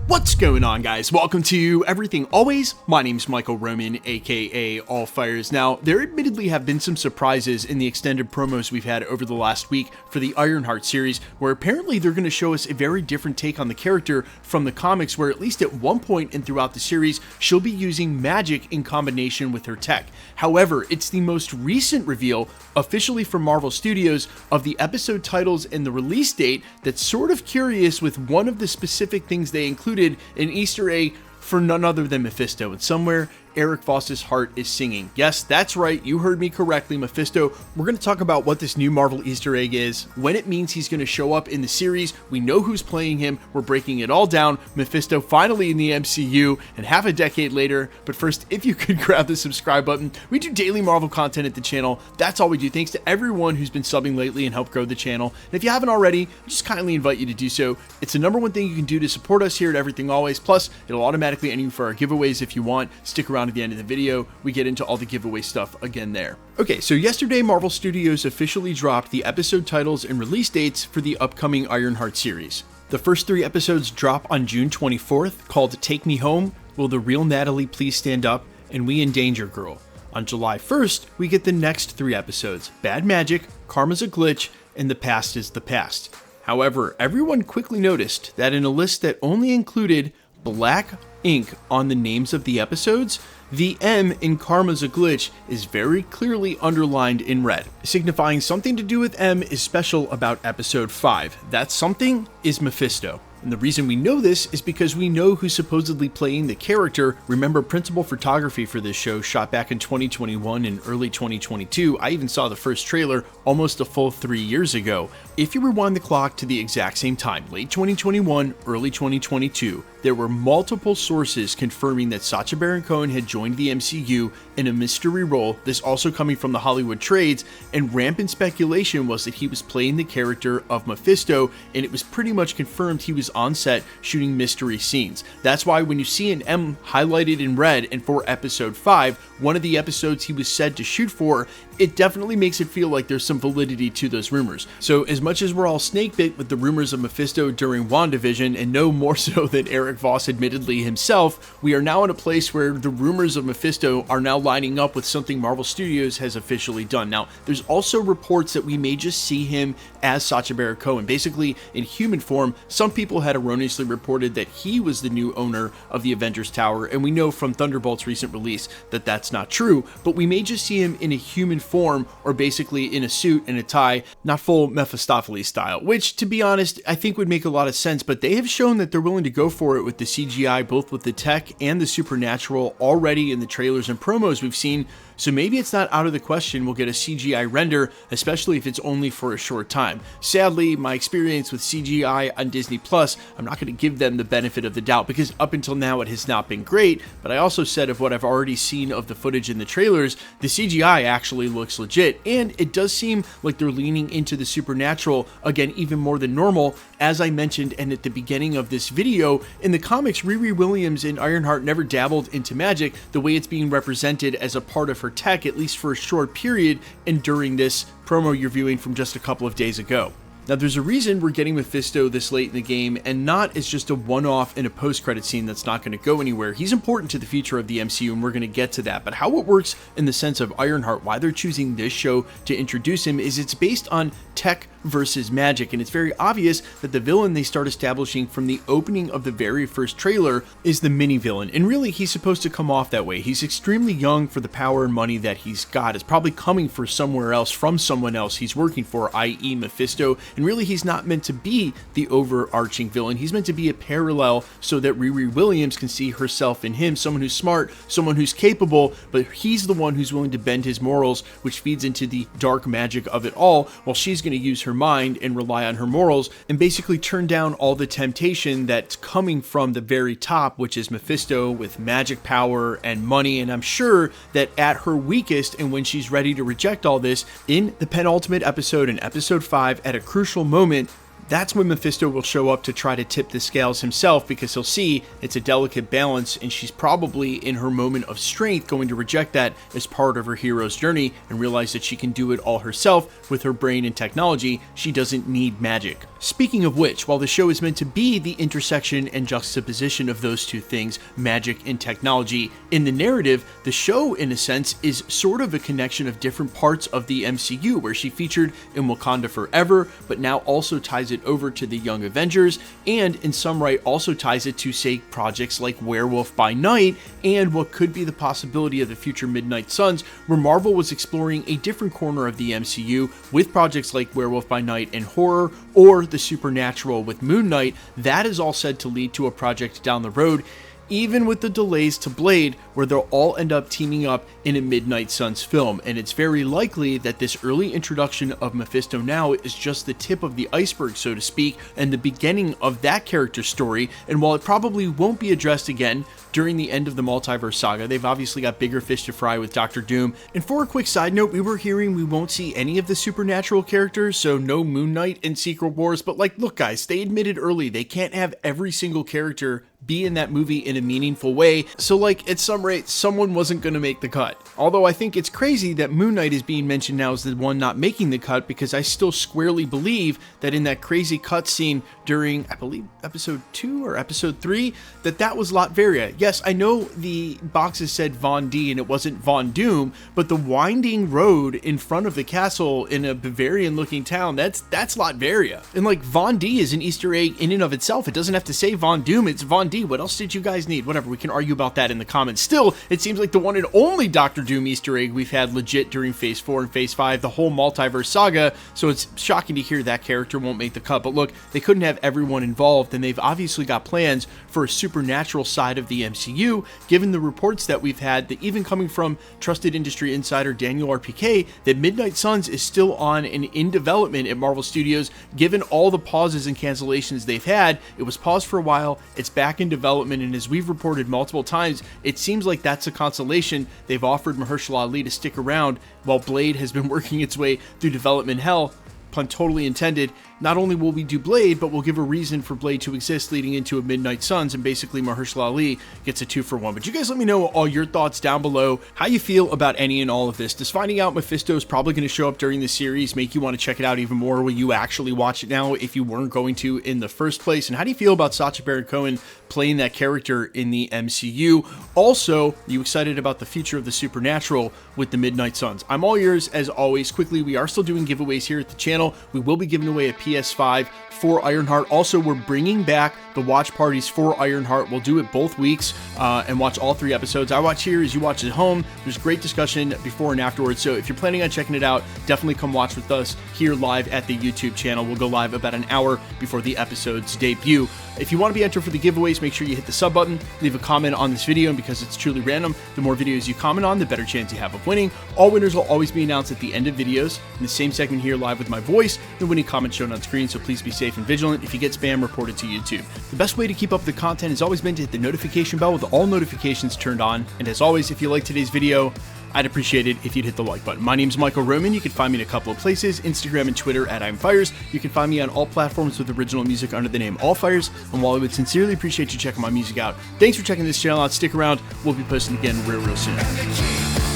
What's going on, guys? Welcome to Everything Always. My name's Michael Roman, aka All Fires. Now, there admittedly have been some surprises in the extended promos we've had over the last week for the Ironheart series, where apparently they're going to show us a very different take on the character from the comics, where at least at one point and throughout the series, she'll be using magic in combination with her tech. However, it's the most recent reveal, officially from Marvel Studios, of the episode titles and the release date that's sort of curious, with one of the specific things they included an Easter egg for none other than Mephisto, and somewhere Eric Voss's heart is singing. Yes, that's right, you heard me correctly, Mephisto. We're going to talk about what this new Marvel Easter egg is, when it means he's going to show up in the series, we know who's playing him, we're breaking it all down. Mephisto finally in the MCU, and half a decade later. But first, if you could grab the subscribe button. We do daily Marvel content at the channel, that's all we do. Thanks to everyone who's been subbing lately and helped grow the channel. And if you haven't already, I just kindly invite you to do so. It's the number one thing you can do to support us here at Everything Always, plus it'll automatically enter you for our giveaways if you want. Stick around at the end of the video, we get into all the giveaway stuff again there. Okay, so yesterday Marvel Studios officially dropped the episode titles and release dates for the upcoming Ironheart series. The first 3 episodes drop on June 24th, called Take Me Home, Will the Real Natalie Please Stand Up, and We in Danger Girl. On July 1st, we get the next 3 episodes, Bad Magic, Karma's a Glitch, and The Past is the Past. However, everyone quickly noticed that in a list that only included black ink on the names of the episodes, the M in Karma's a Glitch is very clearly underlined in red, signifying something to do with M is special about episode 5. That something is Mephisto. And the reason we know this is because we know who's supposedly playing the character. Remember, principal photography for this show shot back in 2021 and early 2022. I even saw the first trailer almost a full 3 years ago. If you rewind the clock to the exact same time, late 2021, early 2022, there were multiple sources confirming that Sacha Baron Cohen had joined the MCU in a mystery role, this also coming from the Hollywood trades, and rampant speculation was that he was playing the character of Mephisto, and it was pretty much confirmed he was on set shooting mystery scenes. That's why when you see an M highlighted in red and for episode 5, one of the episodes he was said to shoot for, it definitely makes it feel like there's some validity to those rumors. So as much as we're all snakebit with the rumors of Mephisto during WandaVision, and no more so than Eric Voss admittedly himself, we are now in a place where the rumors of Mephisto are now lining up with something Marvel Studios has officially done. Now, there's also reports that we may just see him as Sacha Baron Cohen, basically in human form. Some people had erroneously reported that he was the new owner of the Avengers Tower, and we know from Thunderbolts' recent release that that's not true, but we may just see him in a human form, or basically in a suit and a tie, not full Mephistopheles style, which, to be honest, I think would make a lot of sense. But they have shown that they're willing to go for it with the CGI, both with the tech and the supernatural already in the trailers and promos we've seen. So maybe it's not out of the question we'll get a CGI render, especially if it's only for a short time. Sadly, my experience with CGI on Disney Plus, I'm not going to give them the benefit of the doubt, because up until now it has not been great. But I also said of what I've already seen of the footage in the trailers, the CGI actually looks legit, and it does seem like they're leaning into the supernatural, again, even more than normal. As I mentioned, and at the beginning of this video, in the comics, Riri Williams in Ironheart never dabbled into magic the way it's being represented as a part of her tech, at least for a short period, and during this promo you're viewing from just a couple of days ago. Now, there's a reason we're getting Mephisto this late in the game, and not as just a one-off in a post-credit scene that's not going to go anywhere. He's important to the future of the MCU, and we're going to get to that. But how it works in the sense of Ironheart, why they're choosing this show to introduce him, is it's based on tech versus magic, and it's very obvious that the villain they start establishing from the opening of the very first trailer is the mini-villain, and really he's supposed to come off that way. He's extremely young for the power and money that he's got. It's probably coming from somewhere else, from someone else he's working for, i.e. Mephisto, and really he's not meant to be the overarching villain. He's meant to be a parallel so that Riri Williams can see herself in him, someone who's smart, someone who's capable, but he's the one who's willing to bend his morals, which feeds into the dark magic of it all, while she's going to use her mind and rely on her morals and basically turn down all the temptation that's coming from the very top, which is Mephisto with magic power and money. And I'm sure that at her weakest, and when she's ready to reject all this, in the penultimate episode, in episode 5, at a crucial moment, That's when Mephisto will show up to try to tip the scales himself, because he'll see it's a delicate balance and she's probably in her moment of strength going to reject that as part of her hero's journey and realize that she can do it all herself with her brain and technology. She doesn't need magic. Speaking of which, while the show is meant to be the intersection and juxtaposition of those two things, magic and technology, in the narrative, the show, in a sense, is sort of a connection of different parts of the MCU, where she featured in Wakanda Forever, but now also ties it over to the Young Avengers, and in some right also ties it to, say, projects like Werewolf by Night, and what could be the possibility of the future Midnight Suns, where Marvel was exploring a different corner of the MCU with projects like Werewolf by Night and horror, or the supernatural with Moon Knight. That is all said to lead to a project down the road, even with the delays to Blade, where they'll all end up teaming up in a Midnight Suns film. And it's very likely that this early introduction of Mephisto now is just the tip of the iceberg, so to speak, and the beginning of that character's story. And while it probably won't be addressed again during the end of the Multiverse saga, they've obviously got bigger fish to fry with Doctor Doom. And for a quick side note, we were hearing we won't see any of the supernatural characters, so no Moon Knight in Secret Wars. But like, look guys, they admitted early they can't have every single character be in that movie in a meaningful way, so like, at some rate, someone wasn't going to make the cut. Although I think it's crazy that Moon Knight is being mentioned now as the one not making the cut, because I still squarely believe that in that crazy cut scene during, I believe, episode 2 or episode 3, that was Latveria. Yes, I know the boxes said Von D and it wasn't Von Doom, but the winding road in front of the castle in a Bavarian looking town, that's Latveria. And like, Von D is an Easter egg in and of itself. It doesn't have to say Von Doom, it's Von D. What else did you guys need? Whatever, we can argue about that in the comments. Still, it seems like the one and only Doctor Doom Easter egg we've had legit during Phase 4 and Phase 5, the whole Multiverse saga, so it's shocking to hear that character won't make the cut. But look, they couldn't have everyone involved, and they've obviously got plans for a supernatural side of the MCU, given the reports that we've had, that even coming from trusted industry insider Daniel RPK, that Midnight Suns is still on and in development at Marvel Studios, given all the pauses and cancellations they've had. It was paused for a while, it's back in development, and as we've reported multiple times, it seems like that's a consolation. They've offered Mahershala Ali to stick around while Blade has been working its way through development hell. Pun totally intended. Not only will we do Blade, but we'll give a reason for Blade to exist leading into a Midnight Suns, and basically Mahershala Ali gets a 2-for-1. But you guys let me know all your thoughts down below, how you feel about any and all of this. Does finding out Mephisto is probably going to show up during the series make you want to check it out even more? Will you actually watch it now if you weren't going to in the first place? And how do you feel about Sacha Baron Cohen playing that character in the MCU? Also, are you excited about the future of the supernatural with the Midnight Suns? I'm all yours as always. Quickly, we are still doing giveaways here at the channel. We will be giving away a PS5 for Ironheart. Also, we're bringing back the watch parties for Ironheart. We'll do it both weeks and watch all 3 episodes. I watch here as you watch at home. There's great discussion before and afterwards, so if you're planning on checking it out, definitely come watch with us here live at the YouTube channel. We'll go live about an hour before the episode's debut. If you want to be entered for the giveaways, make sure you hit the sub button, leave a comment on this video, and because it's truly random, the more videos you comment on, the better chance you have of winning. All winners will always be announced at the end of videos. In the same segment here live with my voice, the winning comment shown on screen, so please be safe and vigilant. If you get spam, report it to YouTube. The best way to keep up with the content has always been to hit the notification bell with all notifications turned on. And as always, if you like today's video, I'd appreciate it if you'd hit the like button. My name's Michael Roman. You can find me in a couple of places, Instagram and Twitter at I'mFires. You can find me on all platforms with original music under the name Allfires. And while I would sincerely appreciate you checking my music out, thanks for checking this channel out. Stick around. We'll be posting again real soon.